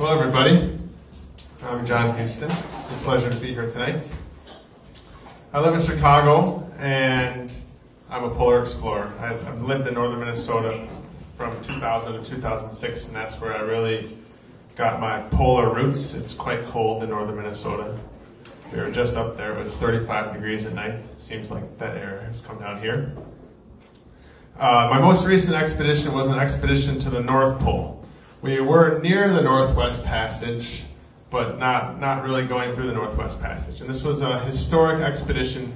Hello everybody, I'm John Huston. It's a pleasure to be here tonight. I live in Chicago and I'm a polar explorer. I've lived in northern Minnesota from 2000 to 2006, and that's where I really got my polar roots. It's quite cold in northern Minnesota. We were just up there, it was 35 degrees at night. Seems like that air has come down here. My most recent expedition was an expedition to the North Pole. We were near the Northwest Passage, but not really going through the Northwest Passage. And this was a historic expedition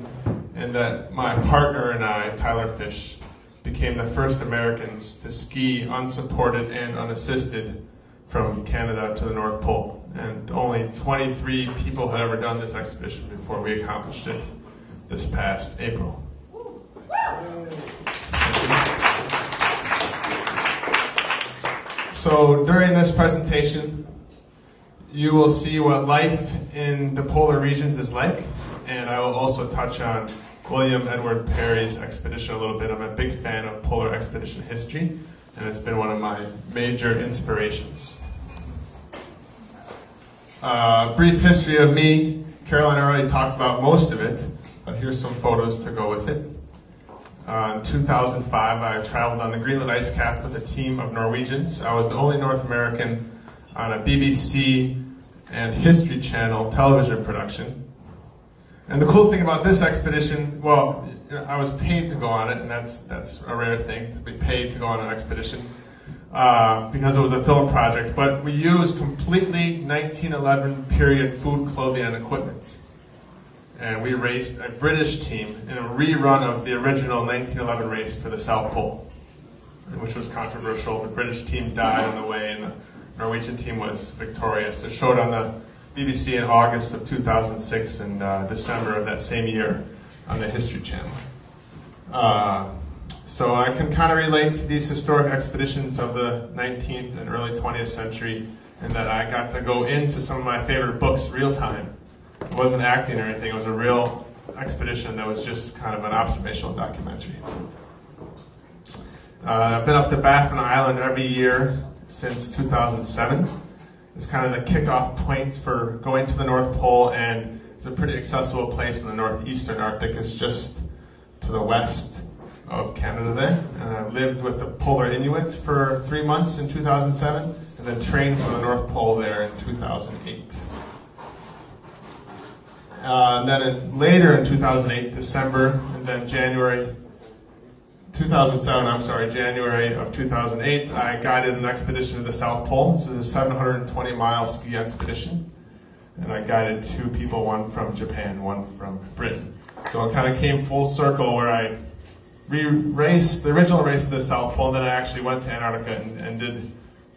in that my partner and I, Tyler Fish, became the first Americans to ski unsupported and unassisted from Canada to the North Pole. And only 23 people had ever done this expedition before we accomplished it this past April. So during this presentation, you will see what life in the polar regions is like, and I will also touch on William Edward Parry's expedition a little bit. I'm a big fan of polar expedition history, and it's been one of my major inspirations. Brief history of me. Caroline already talked about most of it, but here's some photos to go with it. In 2005, I traveled on the Greenland ice cap with a team of Norwegians. I was the only North American on a BBC and History Channel television production. And the cool thing about this expedition, well, I was paid to go on it, and that's a rare thing, to be paid to go on an expedition, because it was a film project. But we used completely 1911 period food, clothing, and equipment. And we raced a British team in a rerun of the original 1911 race for the South Pole, which was controversial. The British team died on the way, and the Norwegian team was victorious. It showed on the BBC in August of 2006 and December of that same year on the History Channel. So I can kind of relate to these historic expeditions of the 19th and early 20th century, in that I got to go into some of my favorite books real time. It wasn't acting or anything, it was a real expedition that was just kind of an observational documentary. I've been up to Baffin Island every year since 2007. It's kind of the kickoff point for going to the North Pole, and it's a pretty accessible place in the northeastern Arctic. It's just to the west of Canada there. And I lived with the Polar Inuit for 3 months in 2007, and then trained for the North Pole there in 2008. Later in 2008, December, and then January of 2008, I guided an expedition to the South Pole. This is a 720-mile ski expedition, and I guided 2 people, one from Japan, one from Britain. So it kind of came full circle, where I raced the original race to the South Pole, and then I actually went to Antarctica and did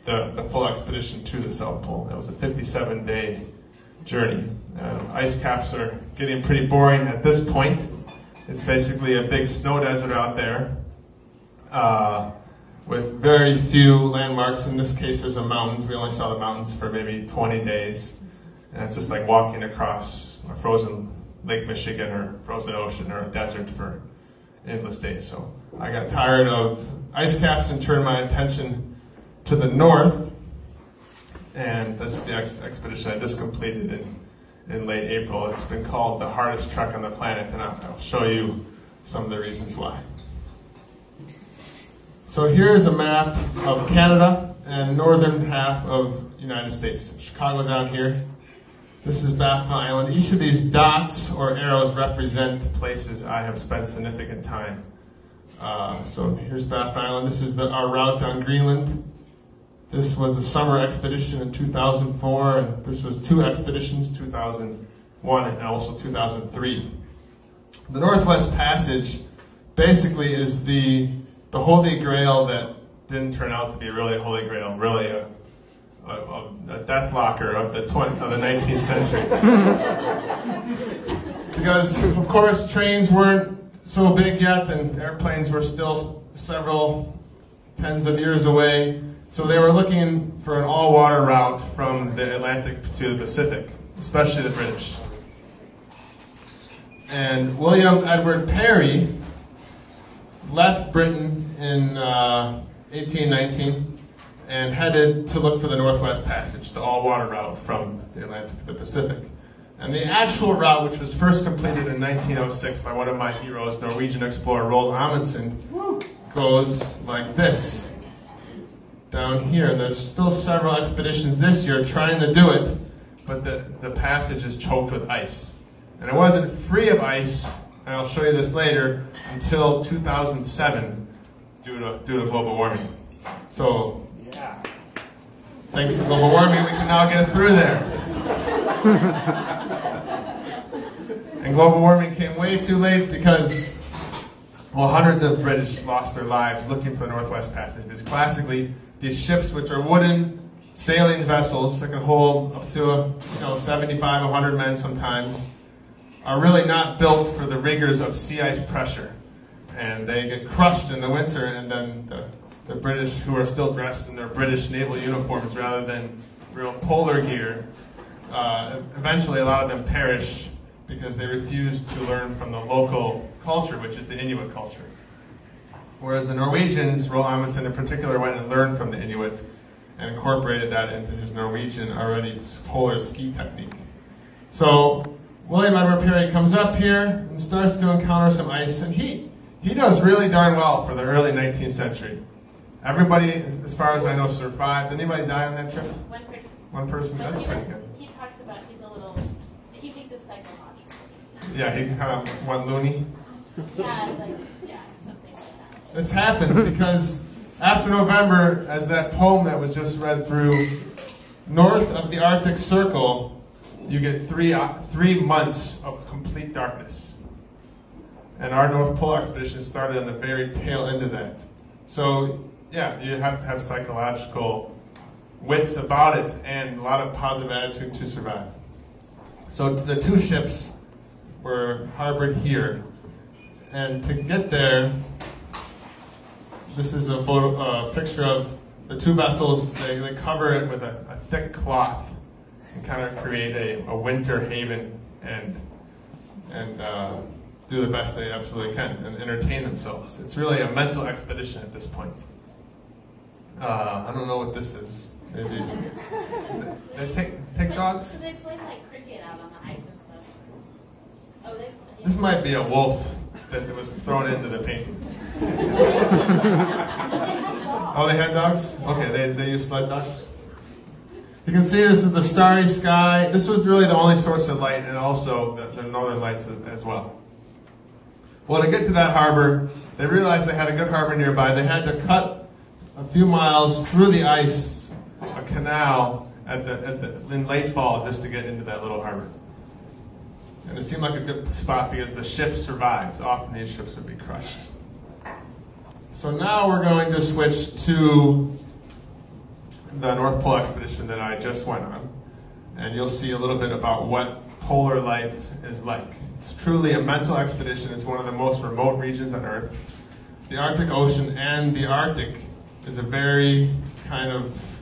the full expedition to the South Pole. It was a 57-day journey. Ice caps are getting pretty boring at this point. It's basically a big snow desert out there with very few landmarks. In this case, there's a mountains. We only saw the mountains for maybe 20 days. And it's just like walking across a frozen Lake Michigan or frozen ocean or a desert for endless days. So I got tired of ice caps and turned my attention to the north. And this is the expedition I just completed in late April. It's been called the hardest trek on the planet, and I'll show you some of the reasons why. So here's a map of Canada and northern half of the United States. Chicago down here. This is Baffin Island. Each of these dots or arrows represent places I have spent significant time. So here's Baffin Island. This is our route on Greenland. This was a summer expedition in 2004, and this was 2 expeditions, 2001 and also 2003. The Northwest Passage basically is the holy grail that didn't turn out to be really a holy grail, really a death locker of the 19th century. Because, of course, trains weren't so big yet, and airplanes were still several tens of years away. So they were looking for an all-water route from the Atlantic to the Pacific, especially the British. And William Edward Parry left Britain in 1819 and headed to look for the Northwest Passage, the all-water route from the Atlantic to the Pacific. And the actual route, which was first completed in 1906 by one of my heroes, Norwegian explorer Roald Amundsen, goes like this, down here. And there's still several expeditions this year trying to do it, but the passage is choked with ice. And it wasn't free of ice, and I'll show you this later, until 2007 due to global warming. So, thanks to global warming, we can now get through there. And global warming came way too late because, well, hundreds of British lost their lives looking for the Northwest Passage. Because classically, these ships, which are wooden sailing vessels that can hold up to 75, 100 men sometimes, are really not built for the rigors of sea ice pressure. And they get crushed in the winter, and then the British, who are still dressed in their British naval uniforms rather than real polar gear, eventually a lot of them perish because they refuse to learn from the local culture, which is the Inuit culture. Whereas the Norwegians, Roald Amundsen in particular, went and learned from the Inuit and incorporated that into his Norwegian already polar ski technique. So William Edward Peary comes up here and starts to encounter some ice, and he does really darn well for the early 19th century. Everybody, as far as I know, survived. Did anybody die on that trip? One person. One person? That's pretty good. He talks about he thinks it's psychological. Yeah, he kind of went loony. Yeah, something like that. This happens because after November, as that poem that was just read through, north of the Arctic Circle, you get 3 months of complete darkness. And our North Pole expedition started on the very tail end of that. So, yeah, you have to have psychological wits about it and a lot of positive attitude to survive. So the 2 ships were harbored here. And to get there, this is a picture of the 2 vessels. They cover it with a thick cloth and kind of create a winter haven and do the best they absolutely can and entertain themselves. It's really a mental expedition at this point. I don't know what this is. Maybe they take dogs. So they play like cricket out on the ice and stuff. Oh, This might be a wolf that was thrown into the painting. Oh, they had dogs? Okay, they use sled dogs. You can see this is the starry sky. This was really the only source of light, and also the northern lights as well. Well, to get to that harbor, they realized they had a good harbor nearby. They had to cut a few miles through the ice, a canal in late fall, just to get into that little harbor. And it seemed like a good spot because the ships survived. Often these ships would be crushed. So now we're going to switch to the North Pole expedition that I just went on. And you'll see a little bit about what polar life is like. It's truly a mental expedition. It's one of the most remote regions on Earth. The Arctic Ocean and the Arctic is a very kind of,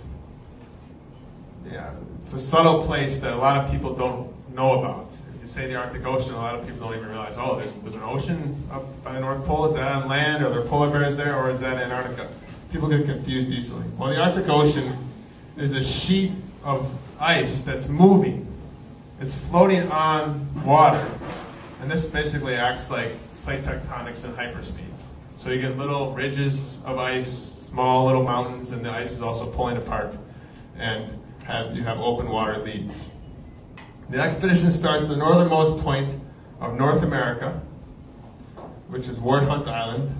it's a subtle place that a lot of people don't know about. If you say the Arctic Ocean, a lot of people don't even realize, oh, there's an ocean up by the North Pole. Is that on land? Are there polar bears there? Or is that Antarctica? People get confused easily. Well, the Arctic Ocean is a sheet of ice that's moving. It's floating on water. And this basically acts like plate tectonics in hyperspeed. So you get little ridges of ice, small little mountains, and the ice is also pulling apart. And you have open water leads. The expedition starts at the northernmost point of North America, which is Ward Hunt Island,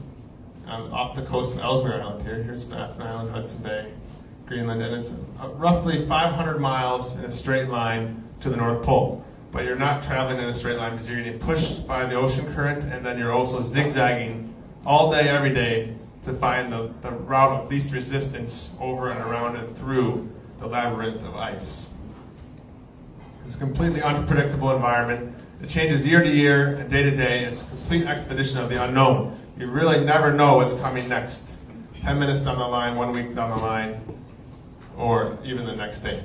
off the coast of Ellesmere Island here. Here's Baffin Island, Hudson Bay, Greenland, and it's roughly 500 miles in a straight line to the North Pole. But you're not traveling in a straight line because you're getting pushed by the ocean current, and then you're also zigzagging all day, every day to find the route of least resistance over and around and through the labyrinth of ice. It's a completely unpredictable environment. It changes year to year and day to day. It's a complete expedition of the unknown. You really never know what's coming next. 10 minutes down the line, 1 week down the line, or even the next day.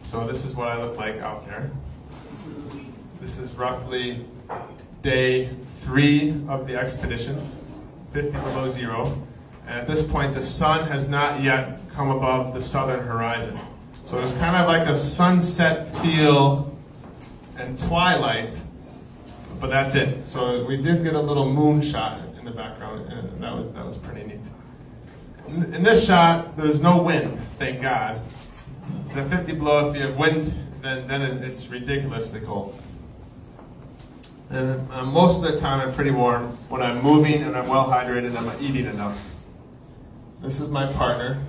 So this is what I look like out there. This is roughly day 3 of the expedition, 50 below zero. And at this point, the sun has not yet come above the southern horizon. So it's kind of like a sunset feel and twilight, but that's it. So we did get a little moon shot in the background, and that was pretty neat. In this shot, there's no wind, thank God. It's at 50 below. If you have wind, then it's ridiculously cold. And most of the time I'm pretty warm when I'm moving and I'm well hydrated and I'm eating enough. This is my partner,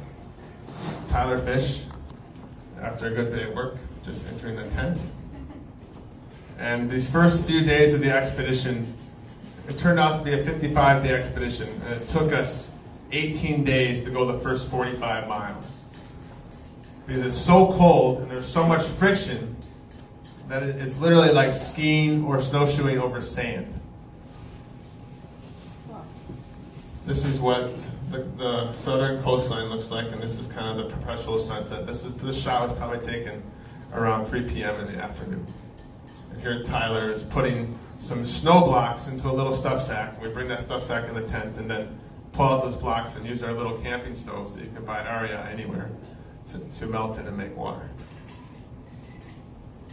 Tyler Fish, after a good day at work, just entering the tent. And these first few days of the expedition, it turned out to be a 55-day expedition, and it took us 18 days to go the first 45 miles. Because it's so cold and there's so much friction that it's literally like skiing or snowshoeing over sand. This is what the southern coastline looks like, and this is kind of the perpetual sunset. This shot was probably taken around 3 p.m. in the afternoon. And here Tyler is putting some snow blocks into a little stuff sack. We bring that stuff sack in the tent and then pull out those blocks and use our little camping stoves that you can buy at Aria anywhere to melt it and make water.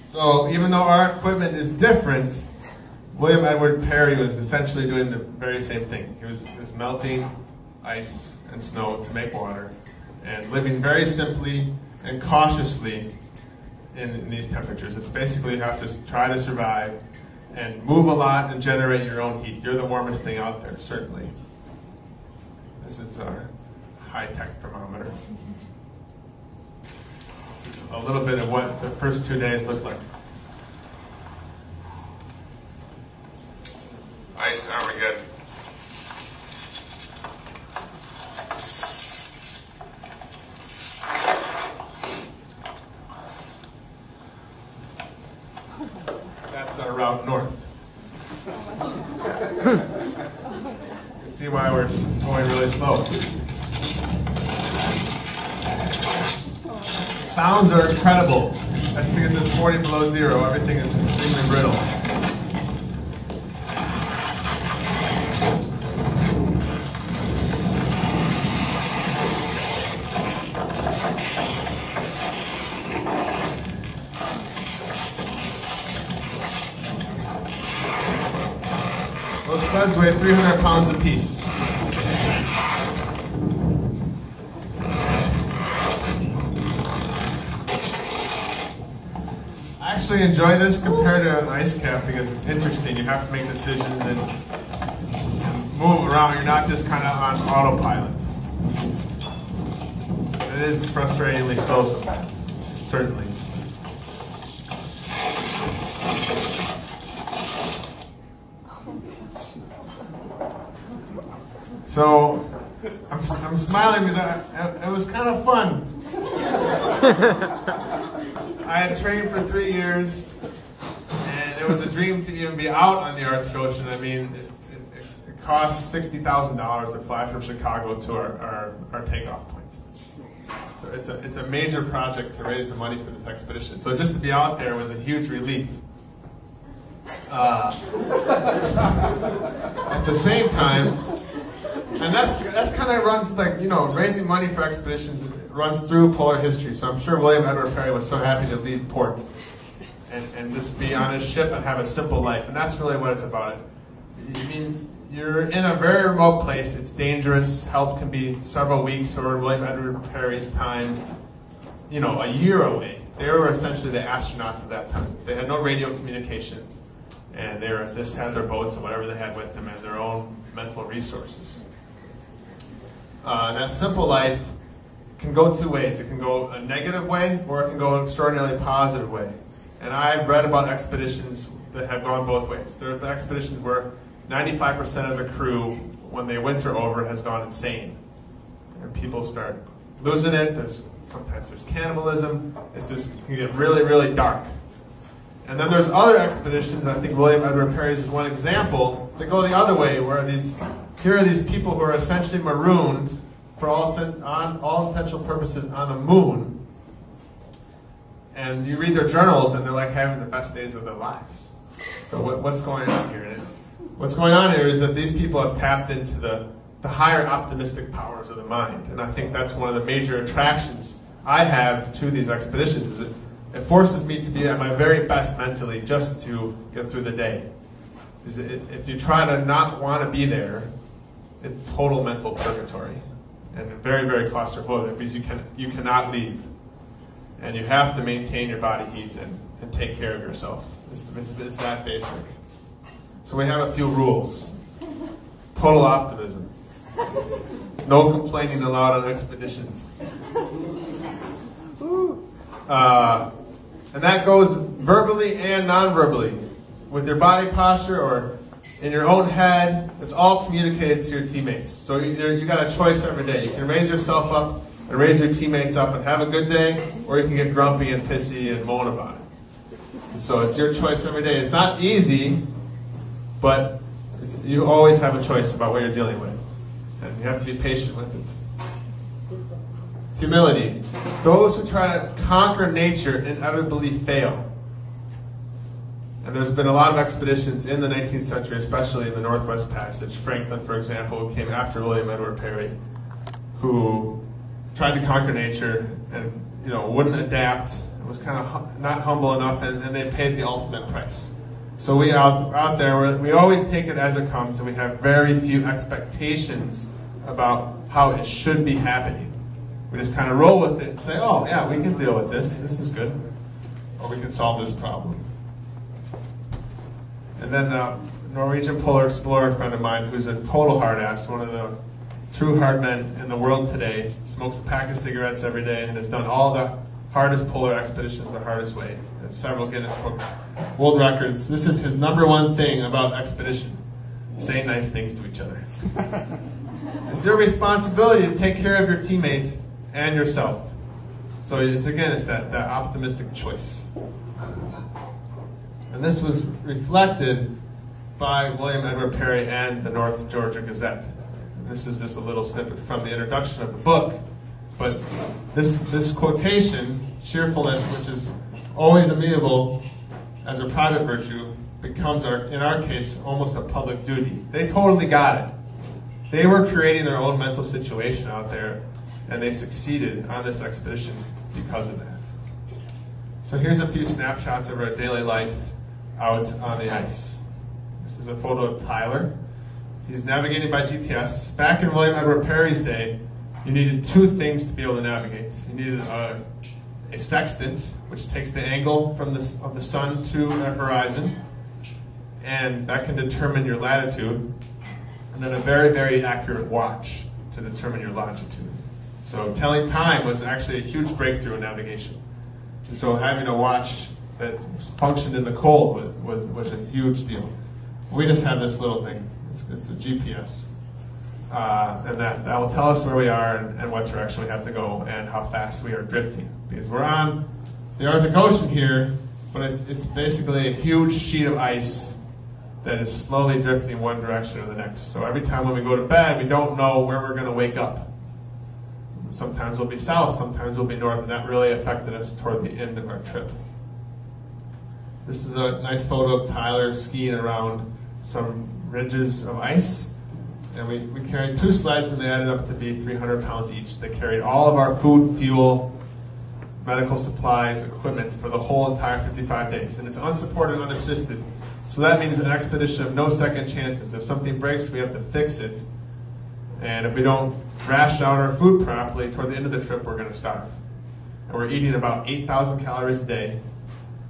So even though our equipment is different, William Edward Perry was essentially doing the very same thing. He was melting ice and snow to make water and living very simply and cautiously in these temperatures. It's basically you have to try to survive and move a lot and generate your own heat. You're the warmest thing out there, certainly. This is our high-tech thermometer. This is a little bit of what the first 2 days looked like. Ice Armageddon. That's our route north. You see why we're going really slow. Sounds are incredible. That's because it's 40 below zero. Everything is extremely brittle. Those studs weigh 300 pounds apiece. I actually enjoy this compared to an ice cap because it's interesting. You have to make decisions and move around. You're not just kind of on autopilot. It is frustratingly slow sometimes, certainly. So I'm smiling because it was kind of fun. I had trained for 3 years, and it was a dream to even be out on the Arctic Ocean. I mean, it cost $60,000 to fly from Chicago to our takeoff point. So it's a major project to raise the money for this expedition. So just to be out there was a huge relief. At the same time, and that's kind of runs like, you know, raising money for expeditions runs through polar history. So I'm sure William Edward Perry was so happy to leave port and just be on his ship and have a simple life. And that's really what it's about. I mean, you're in a very remote place. It's dangerous. Help can be several weeks, or William Edward Perry's time, you know, a year away. They were essentially the astronauts at that time. They had no radio communication, and they just had their boats and whatever they had with them and their own mental resources. That simple life can go two ways. It can go a negative way, or it can go an extraordinarily positive way. And I've read about expeditions that have gone both ways. There are the expeditions where 95% of the crew, when they winter over, has gone insane. And people start losing it. Sometimes there's cannibalism. It can get really, really dark. And then there's other expeditions, I think William Edward Perry's is one example, that go the other way, where here are these people who are essentially marooned for all potential purposes on the moon. And you read their journals and they're like having the best days of their lives. So what's going on here? What's going on here is that these people have tapped into the the higher optimistic powers of the mind. And I think that's one of the major attractions I have to these expeditions, is it forces me to be at my very best mentally just to get through the day. If you try to not want to be there, it's total mental purgatory and very, very claustrophobic, because you cannot leave. And you have to maintain your body heat and take care of yourself. It's that basic. So we have a few rules. Total optimism. No complaining allowed on expeditions. And that goes verbally and non-verbally. With your body posture or in your own head, it's all communicated to your teammates. So you got a choice every day. You can raise yourself up and raise your teammates up and have a good day, or you can get grumpy and pissy and moan about it. And so it's your choice every day. It's not easy, but you always have a choice about what you're dealing with. And you have to be patient with it. Humility. Those who try to conquer nature inevitably fail. And there's been a lot of expeditions in the 19th century, especially in the Northwest Passage. Franklin, for example, who came after William Edward Parry, who tried to conquer nature and wouldn't adapt, was kind of not humble enough, and they paid the ultimate price. So we out there, we always take it as it comes, and we have very few expectations about how it should be happening. We just kind of roll with it and say, oh yeah, we can deal with this. This is good. Or we can solve this problem. And then a Norwegian polar explorer friend of mine, who's a total hard-ass, one of the true hard men in the world today, smokes a pack of cigarettes every day and has done all the hardest polar expeditions the hardest way. Has several Guinness Book World Records. This is his #1 thing about expedition: say nice things to each other. It's your responsibility to take care of your teammate and yourself. So it's that optimistic choice. And this was reflected by William Edward Parry and the North Georgia Gazette. And this is just a little snippet from the introduction of the book. But this quotation, cheerfulness, which is always amenable as a private virtue, becomes, in our case, almost a public duty. They totally got it. They were creating their own mental situation out there, and they succeeded on this expedition because of that. So here's a few snapshots of our daily life out on the ice. This is a photo of Tyler. He's navigating by GPS. Back in William Edward Parry's day, you needed 2 things to be able to navigate. You needed a sextant, which takes the angle of the sun to the horizon, and that can determine your latitude, and then a very, very accurate watch to determine your longitude. So telling time was actually a huge breakthrough in navigation. And so having a watch that functioned in the cold was a huge deal. We just have this little thing. It's a GPS. And that will tell us where we are and what direction we have to go and how fast we are drifting. Because we're on the Arctic Ocean here, but it's basically a huge sheet of ice that is slowly drifting one direction or the next. So every time when we go to bed, we don't know where we're going to wake up. Sometimes we'll be south, sometimes we'll be north, and that really affected us toward the end of our trip. This is a nice photo of Tyler skiing around some ridges of ice. And we carried 2 sleds, and they added up to be 300 pounds each. They carried all of our food, fuel, medical supplies, equipment for the whole entire 55 days. And it's unsupported, unassisted. So that means an expedition of no second chances. If something breaks, we have to fix it. And if we don't ration out our food properly, toward the end of the trip, we're going to starve. And we're eating about 8,000 calories a day,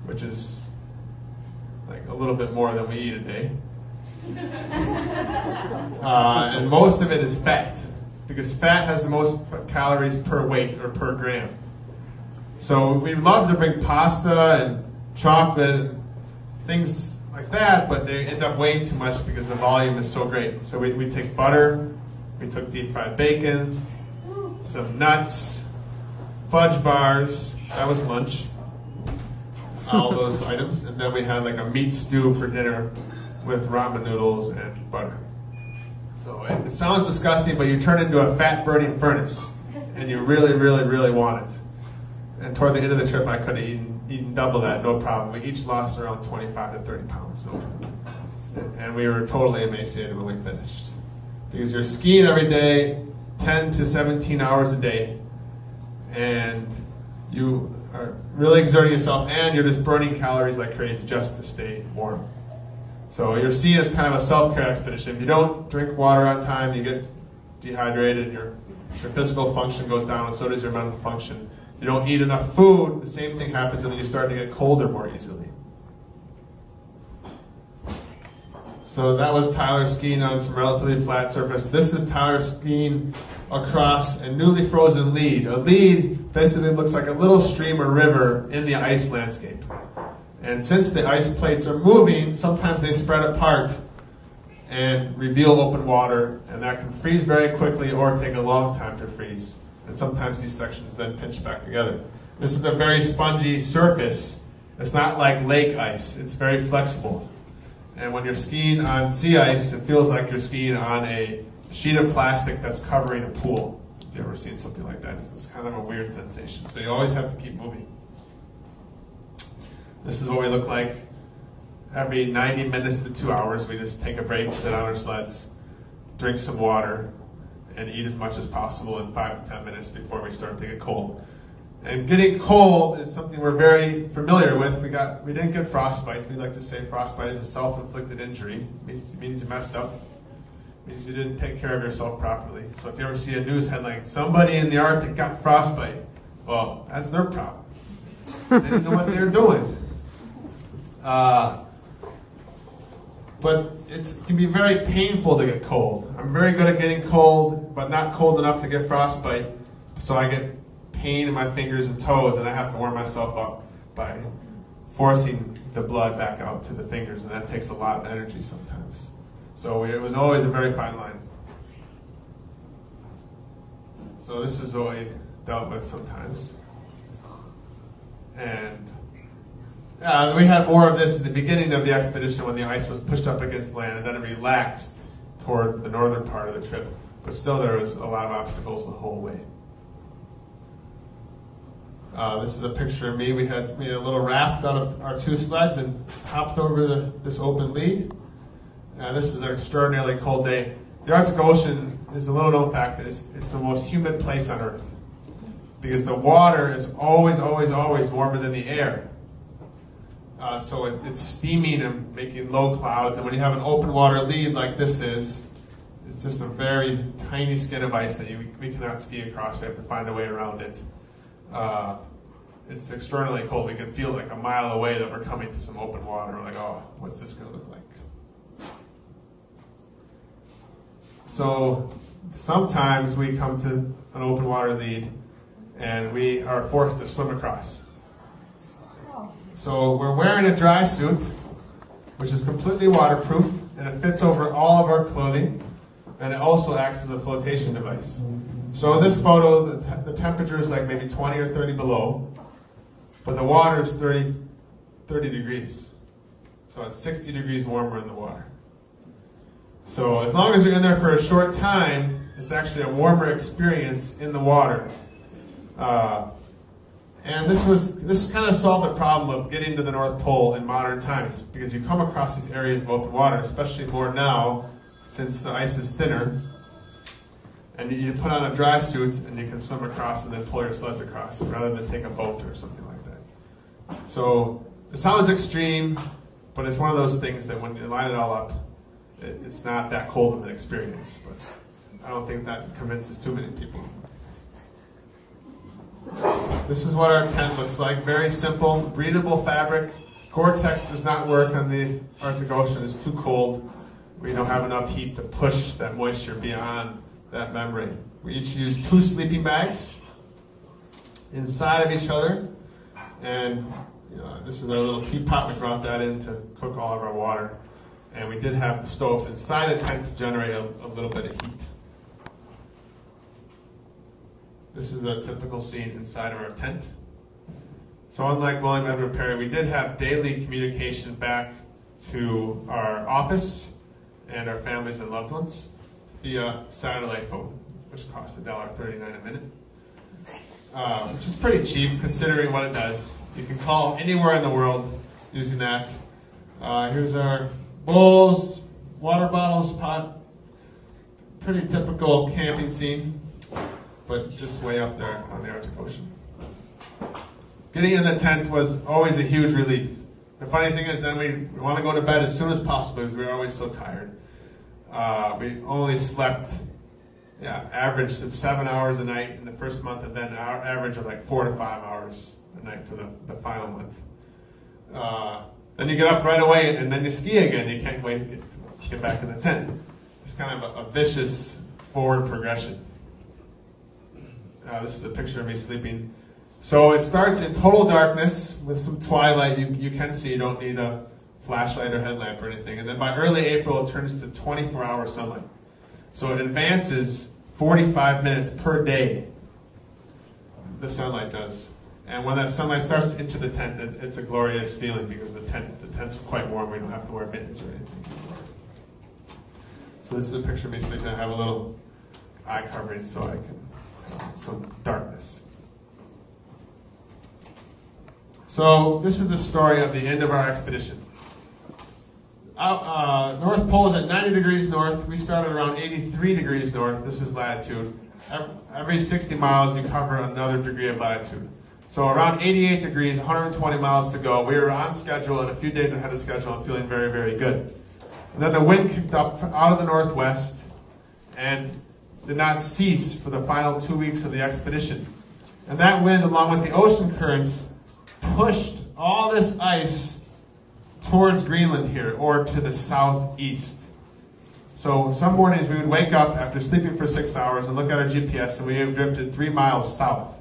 which is like a little bit more than we eat a day. And most of it is fat, because fat has the most calories per weight or per gram. So we love to bring pasta and chocolate and things like that, but they end up weighing too much because the volume is so great. So we take butter, we took deep fried bacon, some nuts, fudge bars, that was lunch, all those items, and then we had like a meat stew for dinner with ramen noodles and butter. So it sounds disgusting, but you turn into a fat-burning furnace, and you really, really, really want it. And toward the end of the trip, I could have eaten double that, no problem. We each lost around 25 to 30 pounds, no problem. And we were totally emaciated when we finished. because you're skiing every day, 10 to 17 hours a day, and you are really exerting yourself, and you're just burning calories like crazy just to stay warm. So you're seen as kind of a self-care expedition. If you don't drink water on time, you get dehydrated, and your physical function goes down, and so does your mental function. If you don't eat enough food, the same thing happens, and then you start to get colder more easily. So that was Tyler skiing on some relatively flat surface. This is Tyler skiing across a newly frozen lead. A lead basically looks like a little stream or river in the ice landscape. And since the ice plates are moving, sometimes they spread apart and reveal open water, and that can freeze very quickly or take a long time to freeze. And sometimes these sections then pinch back together. This is a very spongy surface. It's not like lake ice. It's very flexible. And when you're skiing on sea ice, it feels like you're skiing on a sheet of plastic that's covering a pool. If you've ever seen something like that, it's kind of a weird sensation. So you always have to keep moving. This is what we look like. Every 90 minutes to 2 hours, we just take a break, sit on our sleds, drink some water, and eat as much as possible in 5 to 10 minutes before we start to get cold. And getting cold is something we're very familiar with. We didn't get frostbite. We like to say frostbite is a self-inflicted injury. It means you messed up. It means you didn't take care of yourself properly. So if you ever see a news headline, somebody in the Arctic got frostbite, well, that's their problem. They didn't know what they were doing. But it can be very painful to get cold. I'm very good at getting cold, but not cold enough to get frostbite. So I get pain in my fingers and toes, and I have to warm myself up by forcing the blood back out to the fingers, and that takes a lot of energy sometimes. So it was always a very fine line. So this is what we dealt with sometimes. And we had more of this at the beginning of the expedition when the ice was pushed up against land, and then it relaxed toward the northern part of the trip. But still there was a lot of obstacles the whole way. This is a picture of me. We had made a little raft out of our 2 sleds and hopped over this open lead. This is an extraordinarily cold day. The Arctic Ocean is a little known fact that it's the most humid place on Earth, because the water is always, always, always warmer than the air. So it's steaming and making low clouds, and when you have an open water lead like this is, it's just a very tiny skin of ice that we cannot ski across. We have to find a way around it. It's extraordinarily cold. We can feel like a mile away that we're coming to some open water. We're like, oh, what's this going to look like? So sometimes we come to an open water lead and we are forced to swim across. So we're wearing a dry suit, which is completely waterproof, and it fits over all of our clothing, and it also acts as a flotation device. So in this photo, the temperature is like maybe 20 or 30 below, but the water is 30 degrees. So it's 60 degrees warmer in the water. So as long as you're in there for a short time, it's actually a warmer experience in the water. And this kind of solved the problem of getting to the North Pole in modern times, because you come across these areas of open water, especially more now since the ice is thinner. And you put on a dry suit and you can swim across and then pull your sleds across rather than take a boat or something like that. So it sounds extreme, but it's one of those things that when you line it all up, it's not that cold of an experience. But I don't think that convinces too many people. This is what our tent looks like. Very simple, breathable fabric. Gore-Tex does not work on the Arctic Ocean. It's too cold. We don't have enough heat to push that moisture beyond that membrane. We each use 2 sleeping bags inside of each other, and this is our little teapot. We brought that in to cook all of our water, and we did have the stoves inside the tent to generate a little bit of heat. This is a typical scene inside of our tent. So unlike William Edward Perry, we did have daily communication back to our office and our families and loved ones via satellite phone, which cost $1.39 a minute, which is pretty cheap considering what it does. You can call anywhere in the world using that. Here's our bowls, water bottles, pot, pretty typical camping scene, but just way up there on the Arctic Ocean. Getting in the tent was always a huge relief. The funny thing is then we want to go to bed as soon as possible because we were always so tired. We only slept, average of 7 hours a night in the first month, and then our average of like 4 to 5 hours a night for the final month. Then you get up right away and then you ski again. You can't wait to get back in the tent. It's kind of a vicious forward progression. This is a picture of me sleeping. So it starts in total darkness with some twilight you can see. You don't need a flashlight or headlamp or anything. And then by early April, it turns to 24-hour sunlight. So it advances 45 minutes per day, the sunlight does. And when that sunlight starts to enter the tent, it's a glorious feeling because the tent's quite warm. We don't have to wear mittens or anything. So this is a picture of me sleeping. I have a little eye covering so I can have some darkness. So this is the story of the end of our expedition. North Pole is at 90 degrees north. We started around 83 degrees north. This is latitude. Every 60 miles you cover another degree of latitude. So around 88 degrees, 120 miles to go. We were on schedule and a few days ahead of schedule and feeling very, very good. And then the wind kicked up out of the northwest and did not cease for the final 2 weeks of the expedition. And that wind, along with the ocean currents, pushed all this ice towards Greenland here, or to the southeast. So some mornings we would wake up after sleeping for 6 hours and look at our GPS and we have drifted 3 miles south.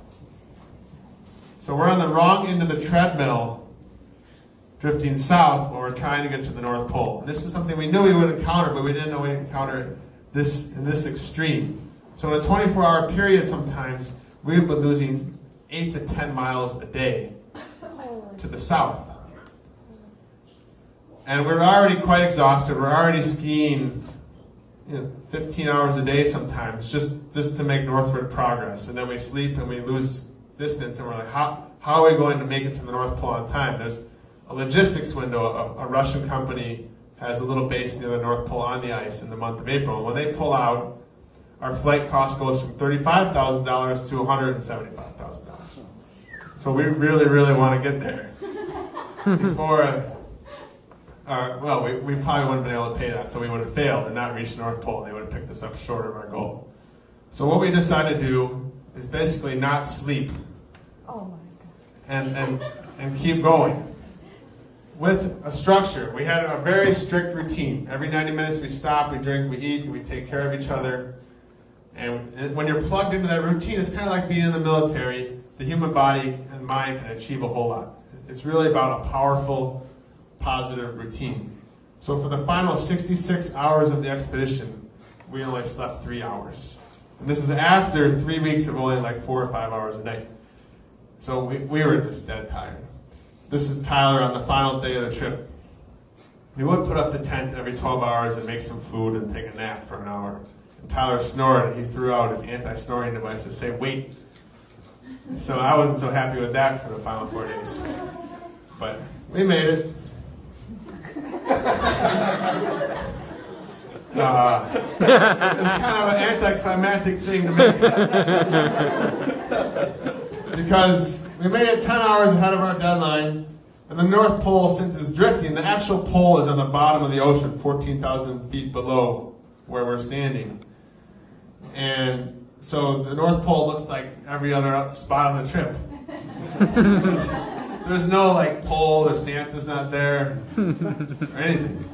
So we're on the wrong end of the treadmill, drifting south when we're trying to get to the North Pole. And this is something we knew we would encounter, but we didn't know we'd encounter this in this extreme. So in a 24-hour period sometimes, we've been losing 8 to 10 miles a day to the south. And we're already quite exhausted. We're already skiing 15 hours a day sometimes just to make northward progress. And then we sleep and we lose distance and we're like, how are we going to make it to the North Pole on time? There's a logistics window. A Russian company has a little base near the North Pole on the ice in the month of April. And when they pull out, our flight cost goes from $35,000 to $175,000. So we really, really want to get there before we probably wouldn't have been able to pay that, so we would have failed and not reached the North Pole, and they would have picked us up short of our goal. So what we decided to do is basically not sleep and keep going. With a structure, we had a very strict routine. Every 90 minutes we stop, we drink, we eat, we take care of each other. And when you're plugged into that routine, it's kind of like being in the military. The human body and mind can achieve a whole lot. It's really about a powerful, positive routine. So for the final 66 hours of the expedition, we only slept 3 hours. And this is after 3 weeks of only like 4 or 5 hours a night. So we were just dead tired. This is Tyler on the final day of the trip. We would put up the tent every 12 hours and make some food and take a nap for an hour. And Tyler snored, and he threw out his anti-snoring device to say, "Wait." So I wasn't so happy with that for the final 4 days. But we made it. It's kind of an anticlimactic thing to make. Because we made it 10 hours ahead of our deadline, and the North Pole, since it's drifting, the actual pole is on the bottom of the ocean, 14,000 feet below where we're standing. And so the North Pole looks like every other spot on the trip. There's no like pole, or Santa's not there, or anything.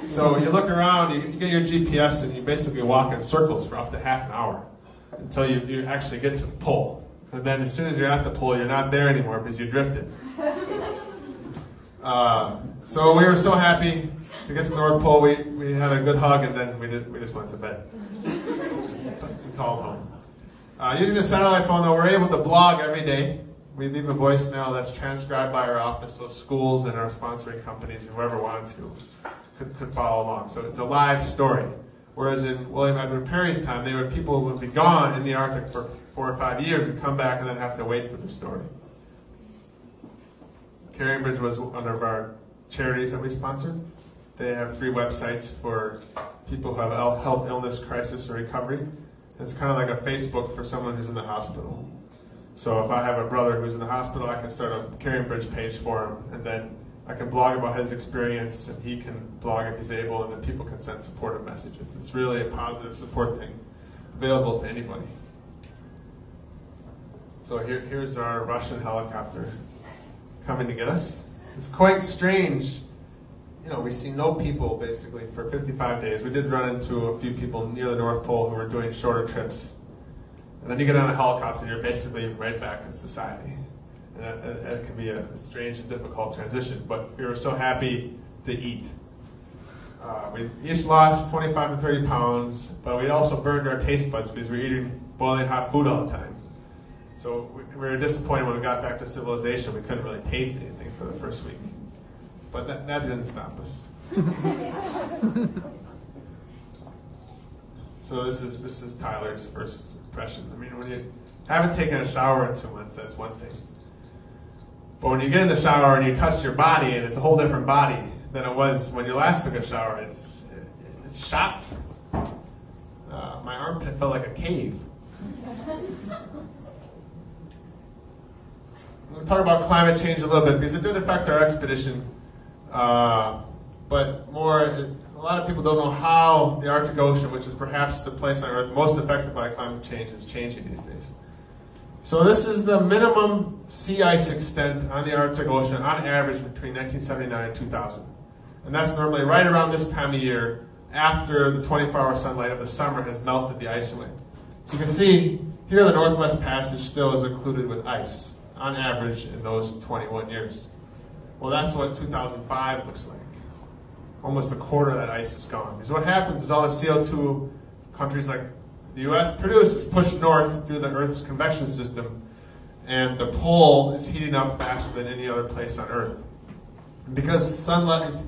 So you look around, you get your GPS, and you basically walk in circles for up to half an hour until you actually get to the pole. And then as soon as you're at the pole, you're not there anymore because you drifted. So we were so happy to get to the North Pole. We had a good hug, and then we just went to bed. We called home. Using the satellite phone, though, we're able to blog every day. We leave a voicemail that's transcribed by our office, so schools and our sponsoring companies, whoever wanted to, could follow along. So it's a live story. Whereas in William Edward Perry's time, people would be gone in the Arctic for 4 or 5 years and come back and then have to wait for the story. Carrion Bridge was one of our charities that we sponsored. They have free websites for people who have health, illness, crisis, or recovery. It's kind of like a Facebook for someone who's in the hospital. So if I have a brother who's in the hospital, I can start a Caring Bridge page for him, and then I can blog about his experience, and he can blog if he's able, and then people can send supportive messages. It's really a positive support thing available to anybody. So here's our Russian helicopter coming to get us. It's quite strange. You know, we see no people basically for 55 days. We did run into a few people near the North Pole who were doing shorter trips. And then you get on a helicopter and you're basically right back in society. And that can be a strange and difficult transition, but we were so happy to eat. We each lost 25 to 30 pounds, but we also burned our taste buds because we were eating boiling hot food all the time. So we were disappointed when we got back to civilization. We couldn't really taste anything for the first week. But that didn't stop us. So this is Tyler's first impression. I mean, when you haven't taken a shower in 2 months, that's one thing. But when you get in the shower and you touch your body, and it's a whole different body than it was when you last took a shower, it's shocking. My armpit felt like a cave. We'll talk about climate change a little bit because it did affect our expedition. But a lot of people don't know how the Arctic Ocean, which is perhaps the place on Earth most affected by climate change, is changing these days. So this is the minimum sea ice extent on the Arctic Ocean on average between 1979 and 2000. And that's normally right around this time of year after the 24-hour sunlight of the summer has melted the ice away. So you can see here the Northwest Passage still is included with ice on average in those 21 years. Well, that's what 2005 looks like. Almost a quarter of that ice is gone. Because what happens is all the CO2 countries like the US produce is pushed north through the Earth's convection system, and the pole is heating up faster than any other place on Earth. And because sunlight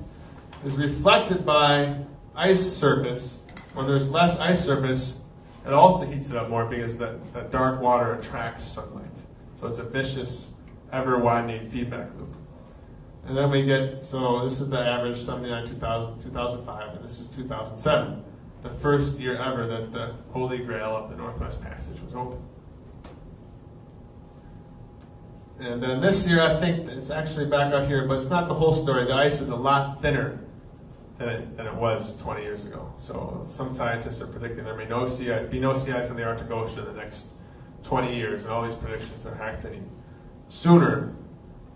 is reflected by ice surface, when there's less ice surface, it also heats it up more because that dark water attracts sunlight. So it's a vicious, ever-widening feedback loop. And then we get, so this is the average, 79, 2000, 2005, and this is 2007, the first year ever that the Holy Grail of the Northwest Passage was open. And then this year, I think it's actually back out here, but it's not the whole story. The ice is a lot thinner than it was 20 years ago. So some scientists are predicting there may be no sea ice in the Arctic Ocean in the next 20 years, and all these predictions are happening sooner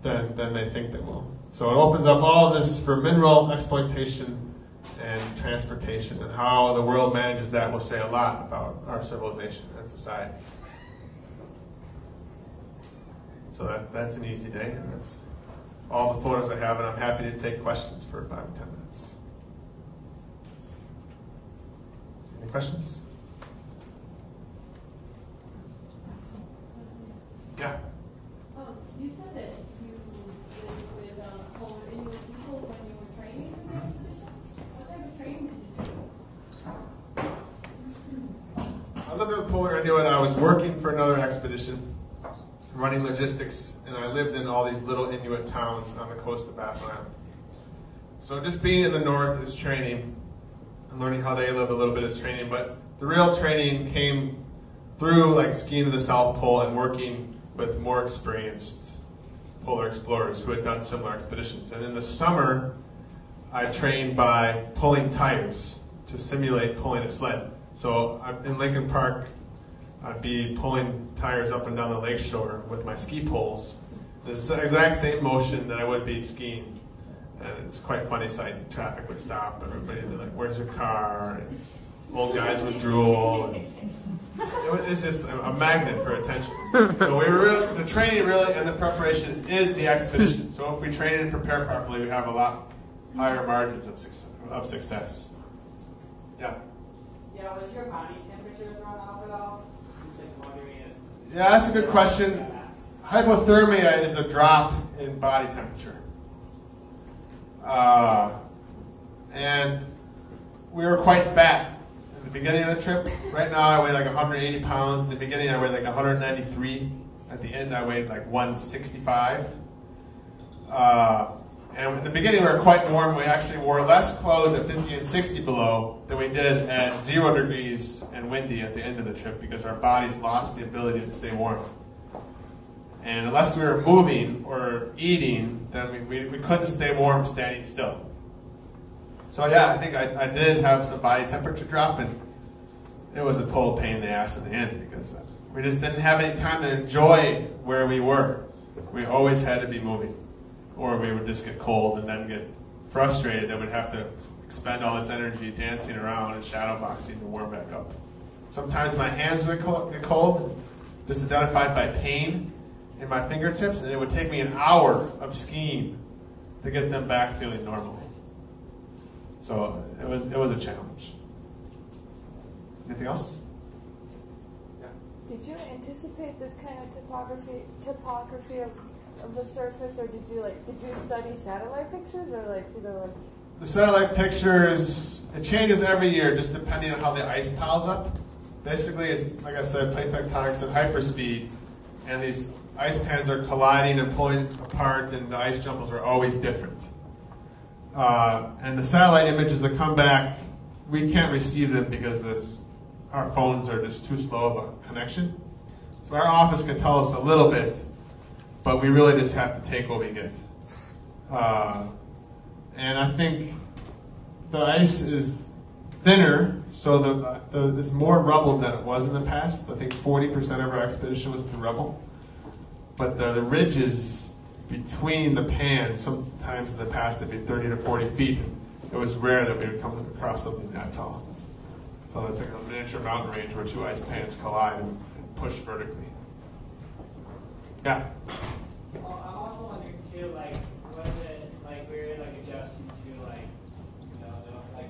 than they think they will. So it opens up all this for mineral exploitation and transportation, and how the world manages that will say a lot about our civilization and society. So that's an easy day, and that's all the photos I have, and I'm happy to take questions for 5 or 10 minutes. Any questions? Yeah. You said that you lived with polar Inuit people when you were training for the expedition. What type of training did you do? I lived with polar Inuit. I was working for another expedition, running logistics, and I lived in all these little Inuit towns on the coast of Baffin Island. So just being in the north is training, and learning how they live a little bit is training, but the real training came through like skiing to the South Pole and working with more experienced polar explorers who had done similar expeditions. And in the summer, I trained by pulling tires to simulate pulling a sled. So in Lincoln Park, I'd be pulling tires up and down the lakeshore with my ski poles. It's the exact same motion that I would be skiing. And it's quite a funny sight. Traffic would stop. Everybody would be like, "Where's your car?" And old guys would drool. It's just a magnet for attention. So the training really and the preparation is the expedition. So if we train and prepare properly, we have a lot higher margins of success. Yeah. Yeah, was your body temperature thrown off at all? Yeah, that's a good question. Hypothermia is a drop in body temperature. And we were quite fat at the beginning of the trip. Right now I weigh like 180 pounds. In the beginning I weighed like 193. At the end I weighed like 165. And in the beginning, we were quite warm. We actually wore less clothes at 50 and 60 below than we did at 0 degrees and windy at the end of the trip because our bodies lost the ability to stay warm. And unless we were moving or eating, then we couldn't stay warm standing still. So yeah, I think I did have some body temperature drop, and it was a total pain in the ass in the end because we just didn't have any time to enjoy where we were. We always had to be moving, or we would just get cold and then get frustrated that we'd have to expend all this energy dancing around and shadow boxing to warm back up. Sometimes my hands would get cold, just identified by pain in my fingertips, and it would take me an hour of skiing to get them back feeling normal. So it was a challenge. Anything else? Yeah. Did you anticipate this kind of topography of the surface, or did you study satellite pictures, or The satellite pictures, it changes every year just depending on how the ice piles up. Basically, it's like I said, plate tectonics at hyperspeed, and these ice pans are colliding and pulling apart, and the ice jumbles are always different. And the satellite images that come back, we can't receive them because our phones are just too slow of a connection. So our office can tell us a little bit, but we really just have to take what we get. And I think the ice is thinner, so it's more rubble than it was in the past. I think 40% of our expedition was through rubble. But the ridges between the pans, sometimes in the past they'd be 30 to 40 feet. It was rare that we would come across something that tall. So it's like a miniature mountain range where two ice pans collide and push vertically. Yeah? Well, I'm also wondering too, was it we're adjusting to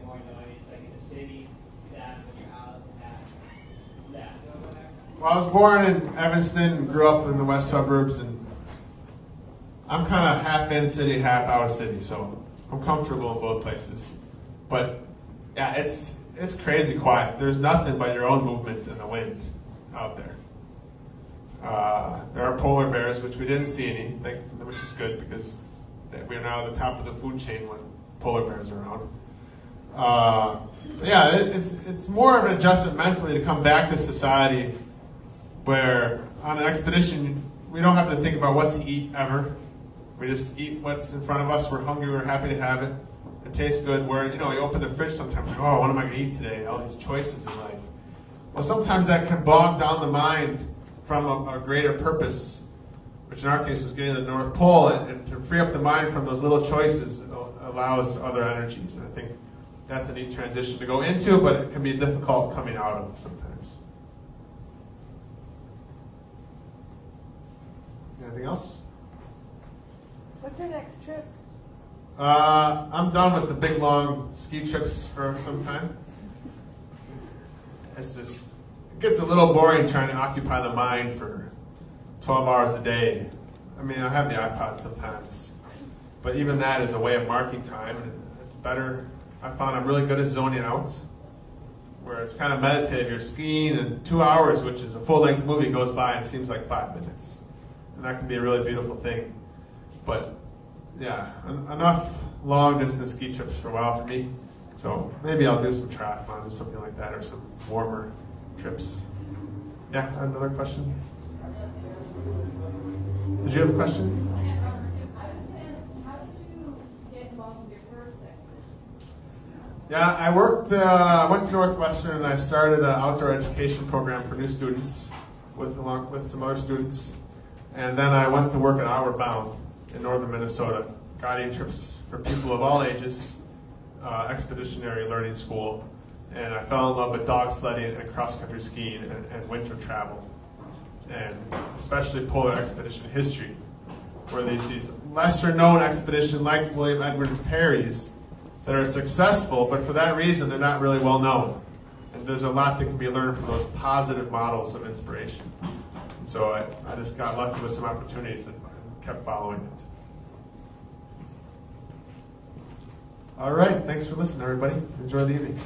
more noise in the city than when you're out at that over there? Well, I was born in Evanston, grew up in the west suburbs, and I'm kind of half in city, half out of city, so I'm comfortable in both places. But yeah, it's crazy quiet. There's nothing but your own movement and the wind out there. There are polar bears, which we didn't see any, which is good because we're now at the top of the food chain when polar bears are around. Yeah, it's more of an adjustment mentally to come back to society where on an expedition we don't have to think about what to eat ever. We just eat what's in front of us. We're hungry. We're happy to have it. It tastes good. You open the fridge sometimes, oh, what am I going to eat today? All these choices in life. Well, sometimes that can bog down the mind from a greater purpose, which in our case was getting to the North Pole, and to free up the mind from those little choices allows other energies. And I think that's a neat transition to go into, but it can be difficult coming out of sometimes. Anything else? What's your next trip? I'm done with the big long ski trips for some time. It gets a little boring trying to occupy the mind for 12 hours a day. I mean, I have the iPod sometimes, but even that is a way of marking time, and it's better. I found I'm really good at zoning out, where it's kind of meditative. You're skiing, and 2 hours, which is a full-length movie, goes by and it seems like 5 minutes. And that can be a really beautiful thing. But yeah, enough long-distance ski trips for a while for me. So maybe I'll do some triathlons or something like that, or some warmer trips. Yeah, another question? Did you have a question? Yeah, I went to Northwestern and I started an outdoor education program for new students along with some other students. And then I went to work at Outward Bound in northern Minnesota, guiding trips for people of all ages, expeditionary learning school. And I fell in love with dog sledding and cross-country skiing and winter travel, and especially polar expedition history, where these lesser-known expeditions like William Edward Perry's that are successful, but for that reason they're not really well known. And there's a lot that can be learned from those positive models of inspiration. And so I just got lucky with some opportunities and kept following it. All right, thanks for listening, everybody. Enjoy the evening.